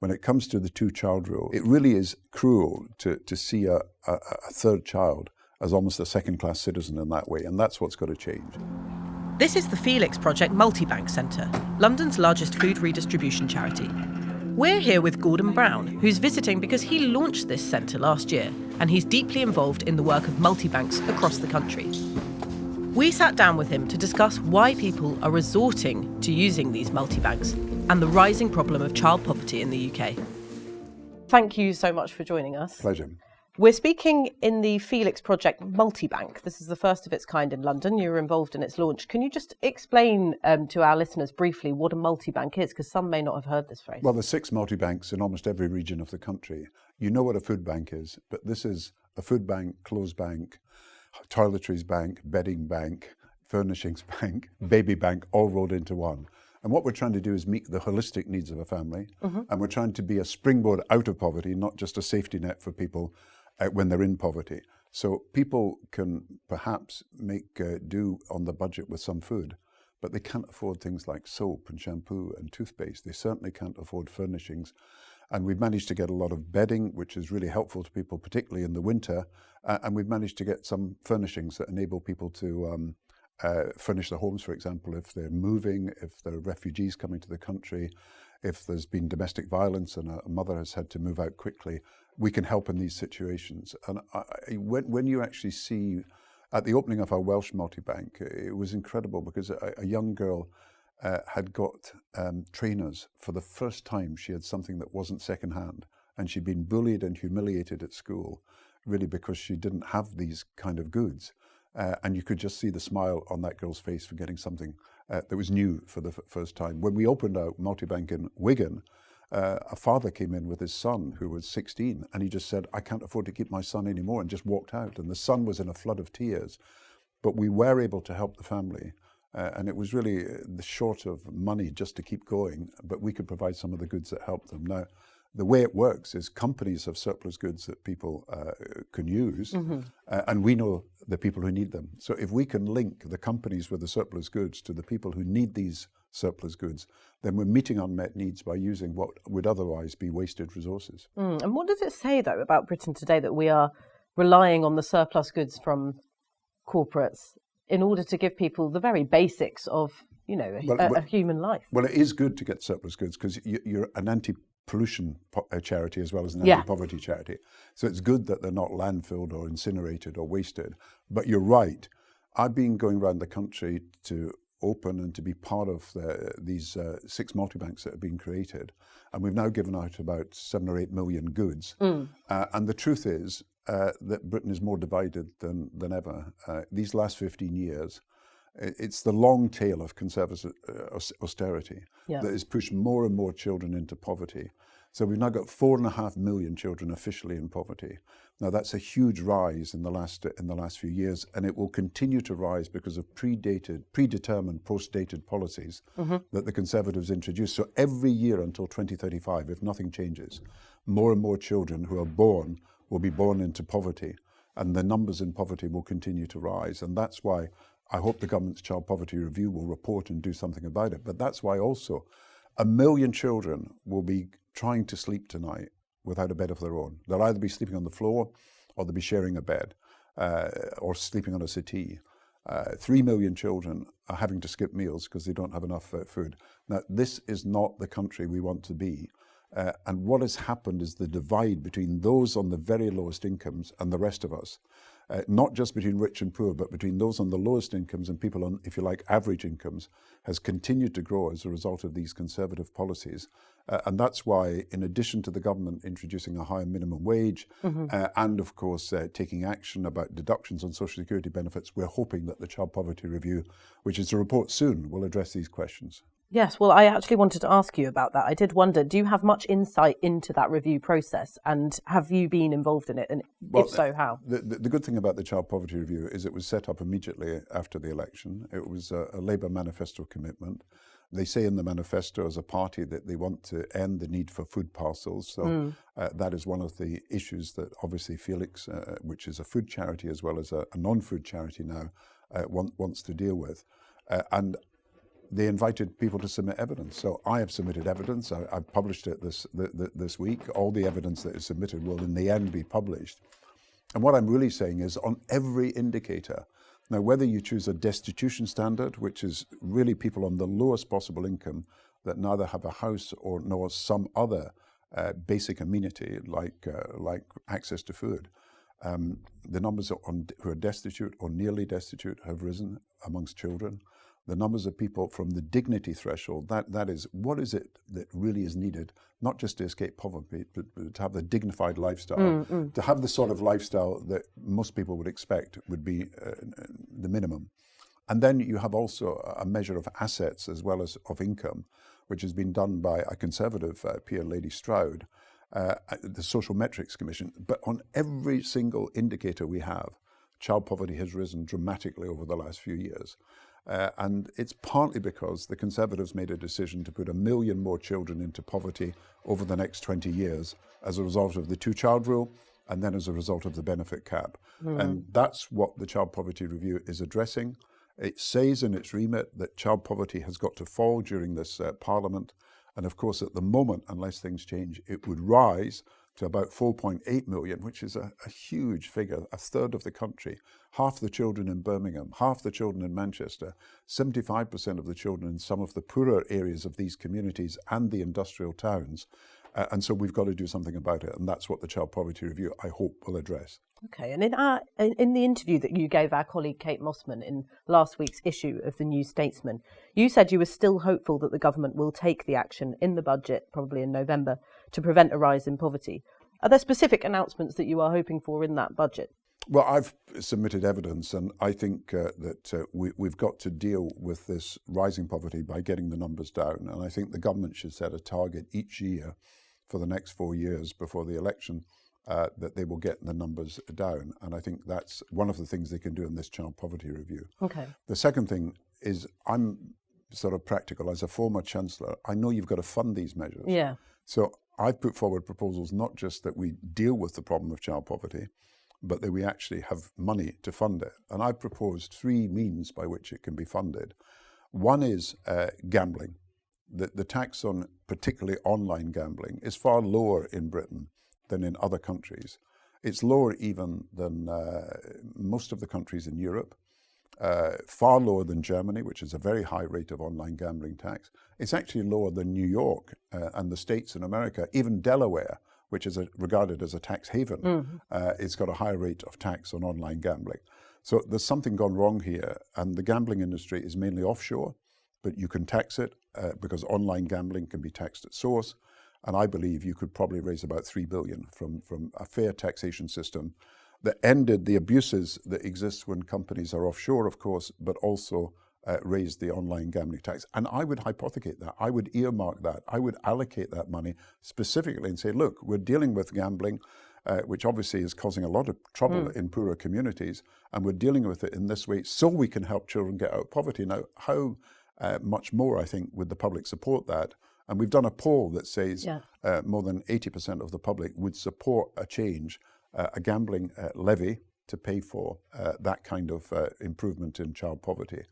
when it comes to the two-child rule, it really is cruel to see a third child as almost a second-class citizen in that way, and that's what's got to change. This is the Felix Project Multibank Centre, London's largest food redistribution charity. We're here with Gordon Brown, who's visiting because he launched this centre last year, and he's deeply involved in the work of multibanks across the country. We sat down with him to discuss why people are resorting to using these multibanks and the rising problem of child poverty in the UK. Thank you so much for joining us. Pleasure. We're speaking in the Felix Project Multibank. This is the first of its kind in London. You were involved in its launch. Can you just explain to our listeners briefly what a multibank is? Because some may not have heard this phrase. Well, there's 6 multibanks in almost every region of the country. You know what a food bank is, but this is a food bank, clothes bank, toiletries bank, bedding bank, furnishings bank, baby bank, all rolled into one. And what we're trying to do is meet the holistic needs of a family. And we're trying to be a springboard out of poverty, not just a safety net for people when they're in poverty. So people can perhaps make do on the budget with some food, but they can't afford things like soap and shampoo and toothpaste. They certainly can't afford furnishings. And we've managed to get a lot of bedding, which is really helpful to people, particularly in the winter. And we've managed to get some furnishings that enable people to furnish their homes, for example, if they're moving, if there are refugees coming to the country, if there's been domestic violence and a mother has had to move out quickly. We can help in these situations. And when you actually see, at the opening of our Welsh multibank, it was incredible because a young girl had got trainers. For the first time, she had something that wasn't secondhand, and she'd been bullied and humiliated at school, really because she didn't have these kind of goods. And you could just see the smile on that girl's face for getting something that was new for the first time. When we opened our multibank in Wigan, a father came in with his son who was 16, and he just said, "I can't afford to keep my son anymore," and just walked out. And the son was in a flood of tears. But we were able to help the family. And it was really short of money just to keep going, but we could provide some of the goods that helped them. Now, the way it works is companies have surplus goods that people can use, and we know the people who need them. So if we can link the companies with the surplus goods to the people who need these surplus goods, then we're meeting unmet needs by using what would otherwise be wasted resources. And what does it say, though, about Britain today that we are relying on the surplus goods from corporates in order to give people the very basics of, a human life? Well, it is good to get surplus goods because you're an anti-pollution charity as well as an anti-poverty charity. So it's good that they're not landfilled or incinerated or wasted. But you're right. I've been going around the country to open and to be part of these 6 multibanks that have been created. And we've now given out about 7 or 8 million goods. And the truth is that Britain is more divided than ever. These last 15 years, it's the long tail of conservative austerity that has pushed more and more children into poverty. So we've now got 4.5 million children officially in poverty. Now that's a huge rise in the last few years, and it will continue to rise because of predetermined, post-dated policies that the Conservatives introduced. So every year until 2035, if nothing changes, more and more children who are born will be born into poverty, and the numbers in poverty will continue to rise. And that's why I hope the government's Child Poverty Review will report and do something about it. But that's why also 1 million children will be trying to sleep tonight without a bed of their own. They'll either be sleeping on the floor or they'll be sharing a bed or sleeping on a settee. 3 million children are having to skip meals because they don't have enough food. Now, this is not the country we want to be. And what has happened is the divide between those on the very lowest incomes and the rest of us, not just between rich and poor, but between those on the lowest incomes and people on, if you like, average incomes, has continued to grow as a result of these Conservative policies. And that's why, in addition to the government introducing a higher minimum wage and, of course, taking action about deductions on social security benefits, we're hoping that the Child Poverty Review, which is a report soon, will address these questions. Yes, well, I actually wanted to ask you about that. I did wonder, do you have much insight into that review process, and have you been involved in it, and if so, how? The good thing about the Child Poverty Review is it was set up immediately after the election. It was a Labour manifesto commitment. They say in the manifesto as a party that they want to end the need for food parcels. So that is one of the issues that obviously Felix, which is a food charity as well as a non-food charity now, wants to deal with. And they invited people to submit evidence. So I have submitted evidence. I've published it this week. All the evidence that is submitted will in the end be published. And what I'm really saying is on every indicator, now whether you choose a destitution standard, which is really people on the lowest possible income that neither have a house or nor some other basic amenity like access to food, the numbers who are destitute or nearly destitute have risen amongst children. The numbers of people from the dignity threshold, that is, what is it that really is needed, not just to escape poverty, but to have a dignified lifestyle, to have the sort of lifestyle that most people would expect would be the minimum. And then you have also a measure of assets as well as of income, which has been done by a Conservative peer, Lady Stroud, the Social Metrics Commission. But on every single indicator we have, child poverty has risen dramatically over the last few years. And it's partly because the Conservatives made a decision to put 1 million more children into poverty over the next 20 years as a result of the two-child rule and then as a result of the benefit cap. And that's what the Child Poverty Review is addressing. It says in its remit that child poverty has got to fall during this Parliament. And of course, at the moment, unless things change, it would rise to about 4.8 million, which is a huge figure, a third of the country, half the children in Birmingham, half the children in Manchester, 75% of the children in some of the poorer areas of these communities and the industrial towns. And so we've got to do something about it. And that's what the Child Poverty Review, I hope, will address. Okay, and in the interview that you gave our colleague Kate Mossman in last week's issue of the New Statesman, you said you were still hopeful that the government will take the action in the budget, probably in November, to prevent a rise in poverty. Are there specific announcements that you are hoping for in that budget? Well, I've submitted evidence, and I think that we've got to deal with this rising poverty by getting the numbers down. And I think the government should set a target each year for the next 4 years before the election that they will get the numbers down. And I think that's one of the things they can do in this Child Poverty Review. Okay. The second thing is I'm sort of practical. As a former Chancellor, I know you've got to fund these measures. Yeah. So I've put forward proposals not just that we deal with the problem of child poverty, but that we actually have money to fund it. And I've proposed 3 means by which it can be funded. One is gambling. The tax on particularly online gambling is far lower in Britain than in other countries. It's lower even than most of the countries in Europe, far lower than Germany, which is a very high rate of online gambling tax. It's actually lower than New York and the states in America, even Delaware, which is regarded as a tax haven. It's got a higher rate of tax on online gambling. So there's something gone wrong here, and the gambling industry is mainly offshore, but you can tax it because online gambling can be taxed at source. And I believe you could probably raise about 3 billion from a fair taxation system that ended the abuses that exist when companies are offshore, of course, but also raised the online gambling tax. And I would hypothecate that. I would earmark that. I would allocate that money specifically and say, look, we're dealing with gambling, which obviously is causing a lot of trouble in poorer communities, and we're dealing with it in this way so we can help children get out of poverty. Now, how much more, I think, would the public support that? And we've done a poll that says more than 80% of the public would support a change, a gambling levy to pay for that kind of improvement in child poverty.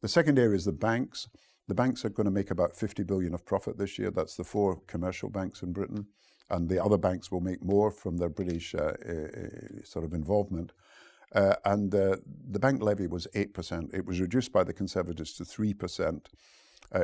The second area is the banks. The banks are going to make about 50 billion of profit this year. That's the 4 commercial banks in Britain. And the other banks will make more from their British sort of involvement. And the bank levy was 8%. It was reduced by the Conservatives to 3%.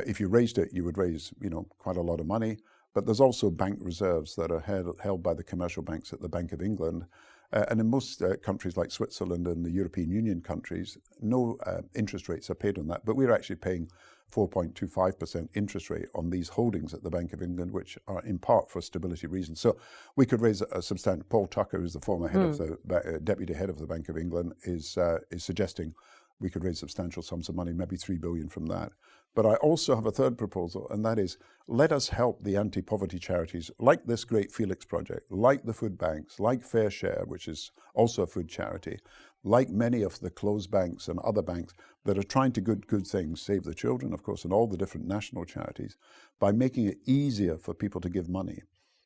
If you raised it, you would raise, quite a lot of money. But there's also bank reserves that are held by the commercial banks at the Bank of England. And in most countries like Switzerland and the European Union countries, no interest rates are paid on that. But we're actually paying 4.25% interest rate on these holdings at the Bank of England, which are in part for stability reasons. So we could raise a substantial. Paul Tucker, who's the former head of the deputy head of the Bank of England, is suggesting we could raise substantial sums of money, maybe 3 billion from that. But I also have a third proposal, and that is let us help the anti-poverty charities like this great Felix project, like the food banks, like Fair Share, which is also a food charity, like many of the closed banks and other banks that are trying to good things, Save the Children, of course, and all the different national charities, by making it easier for people to give money.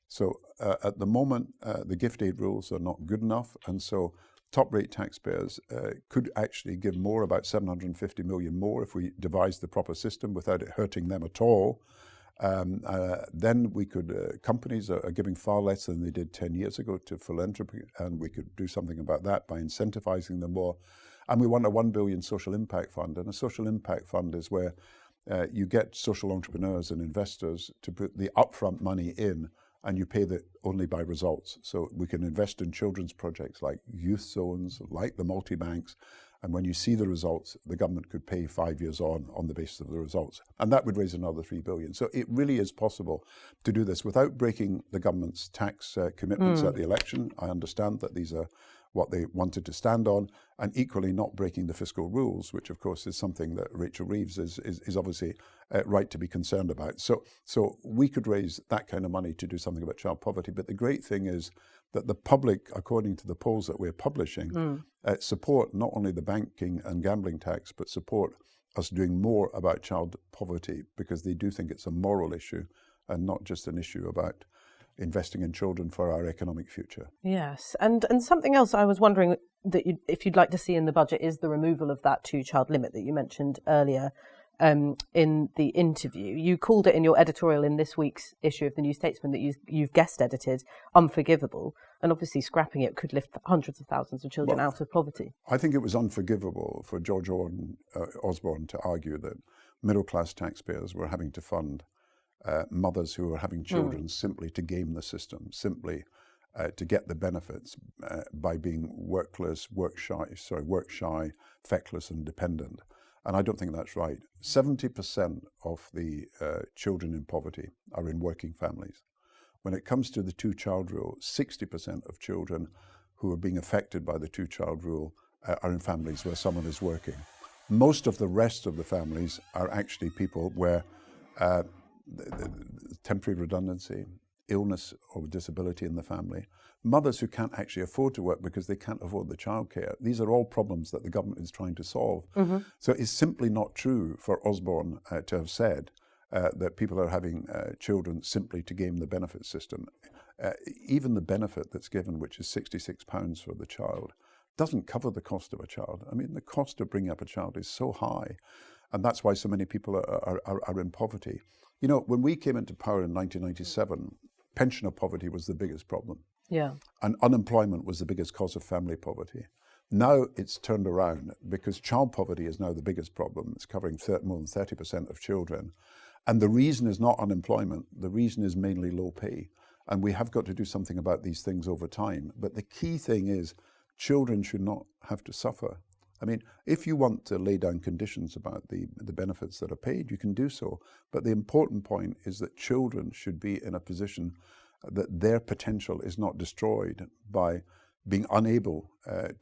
So at the moment, the gift aid rules are not good enough, and so top-rate taxpayers could actually give more, about 750 million more, if we devised the proper system without it hurting them at all. Then we could, companies are giving far less than they did 10 years ago to philanthropy, and we could do something about that by incentivizing them more. And we want a 1 billion social impact fund. And a social impact fund is where you get social entrepreneurs and investors to put the upfront money in, and you pay that only by results. So we can invest in children's projects like youth zones, like the multi-banks, and when you see the results, the government could pay 5 years on the basis of the results. And that would raise another 3 billion. So it really is possible to do this without breaking the government's tax commitments at the election. I understand that these are what they wanted to stand on, and equally not breaking the fiscal rules, which of course is something that Rachel Reeves is obviously right to be concerned about. So we could raise that kind of money to do something about child poverty. But the great thing is that the public, according to the polls that we're publishing, support not only the banking and gambling tax, but support us doing more about child poverty, because they do think it's a moral issue and not just an issue about investing in children for our economic future. Yes, and something else I was wondering that if you'd like to see in the budget is the removal of that 2-child limit that you mentioned earlier in the interview. You called it in your editorial in this week's issue of the New Statesman that you've guest edited unforgivable, and obviously scrapping it could lift hundreds of thousands of children out of poverty. I think it was unforgivable for George Osborne to argue that middle-class taxpayers were having to fund mothers who were having children simply to game the system, simply to get the benefits by being work shy, feckless and dependent. And I don't think that's right. 70% of the children in poverty are in working families. When it comes to the 2-child rule, 60% of children who are being affected by the 2-child rule are in families where someone is working. Most of the rest of the families are actually people where temporary redundancy, illness or disability in the family, mothers who can't actually afford to work because they can't afford the childcare. These are all problems that the government is trying to solve. So it's simply not true for Osborne to have said that people are having children simply to game the benefit system. Even the benefit that's given, which is £66 for the child, doesn't cover the cost of a child. I mean, the cost of bringing up a child is so high, and that's why so many people are in poverty. You know, when we came into power in 1997, pensioner poverty was the biggest problem. Yeah. And unemployment was the biggest cause of family poverty. Now it's turned around because child poverty is now the biggest problem. It's covering more than 30% of children. And the reason is not unemployment. The reason is mainly low pay. And we have got to do something about these things over time. But the key thing is children should not have to suffer. I mean, if you want to lay down conditions about the benefits that are paid, you can do so. But the important point is that children should be in a position that their potential is not destroyed by being unable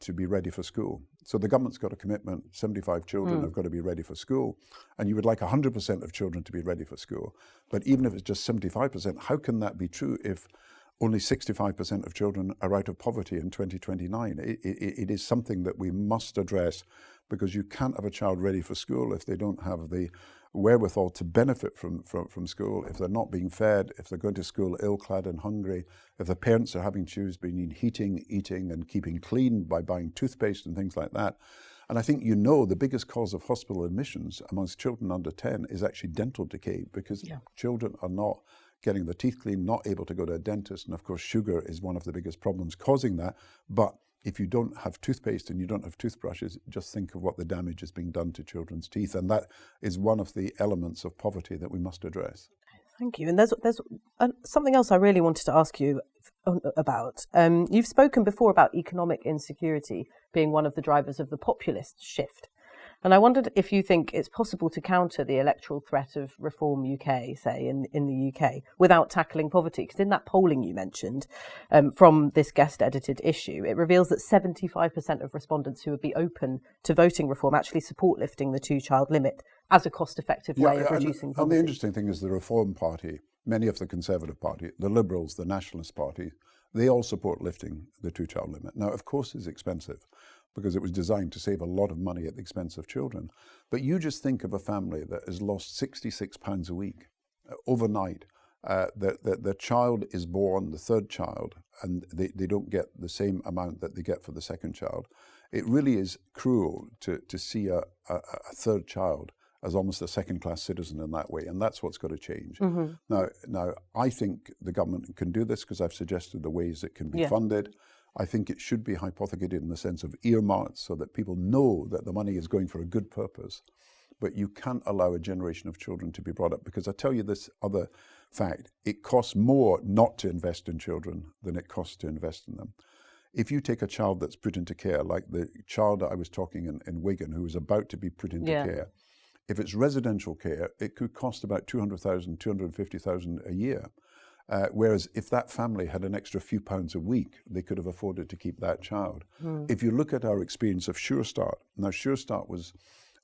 to be ready for school. So the government's got a commitment, 75 children have got to be ready for school, and you would like 100% of children to be ready for school. But even if it's just 75%, how can that be true if only 65% of children are out of poverty in 2029? It is something that we must address, because you can't have a child ready for school if they don't have the wherewithal to benefit from school, if they're not being fed, if they're going to school ill-clad and hungry, if the parents are having to choose between heating, eating and keeping clean by buying toothpaste and things like that. And I think the biggest cause of hospital admissions amongst children under 10 is actually dental decay, because children are not getting their teeth clean, not able to go to a dentist. And of course, sugar is one of the biggest problems causing that. But if you don't have toothpaste and you don't have toothbrushes, just think of what the damage is being done to children's teeth. And that is one of the elements of poverty that we must address. Thank you. And there's something else I really wanted to ask you about. You've spoken before about economic insecurity being one of the drivers of the populist shift. And I wondered if you think it's possible to counter the electoral threat of Reform UK, say, in the UK, without tackling poverty. Because in that polling you mentioned from this guest-edited issue, it reveals that 75% of respondents who would be open to voting reform actually support lifting the 2-child limit as a cost-effective way of reducing poverty. And the interesting thing is the Reform Party, many of the Conservative Party, the Liberals, the Nationalist Party, they all support lifting the 2-child limit. Now, of course, it's expensive, because it was designed to save a lot of money at the expense of children. But you just think of a family that has lost £66 a week overnight. The child is born, the third child, and they don't get the same amount that they get for the second child. It really is cruel to see a third child as almost a second-class citizen in that way, and that's what's got to change. Now, I think the government can do this because I've suggested the ways it can be funded. I think it should be hypothecated in the sense of earmarks so that people know that the money is going for a good purpose. But you can't allow a generation of children to be brought up, because I tell you this other fact, it costs more not to invest in children than it costs to invest in them. If you take a child that's put into care, like the child I was talking in Wigan who was about to be put into care, if it's residential care, it could cost about 200,000, 250,000 a year. Whereas if that family had an extra few pounds a week, they could have afforded to keep that child. If you look at our experience of Sure Start, now Sure Start was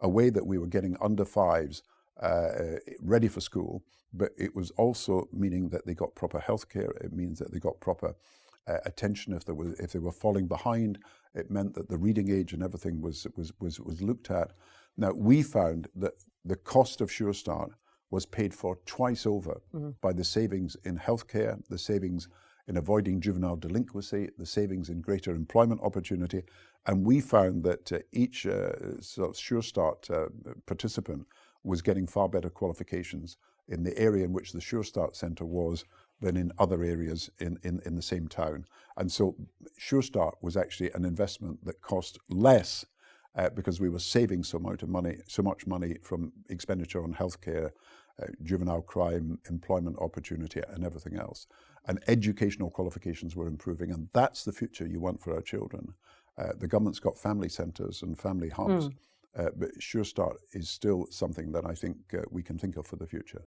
a way that we were getting under fives ready for school, but it was also meaning that they got proper healthcare. It means that they got proper attention if they were falling behind. It meant that the reading age and everything was looked at. Now we found that the cost of Sure Start was paid for twice over by the savings in healthcare, the savings in avoiding juvenile delinquency, the savings in greater employment opportunity. And we found that each sort of Sure Start participant was getting far better qualifications in the area in which the Sure Start Centre was than in other areas in the same town. And so Sure Start was actually an investment that cost less because we were saving so much money from expenditure on healthcare, juvenile crime, employment opportunity, and everything else. And educational qualifications were improving, and that's the future you want for our children. The government's got family centres and family hubs, but Sure Start is still something that I think we can think of for the future.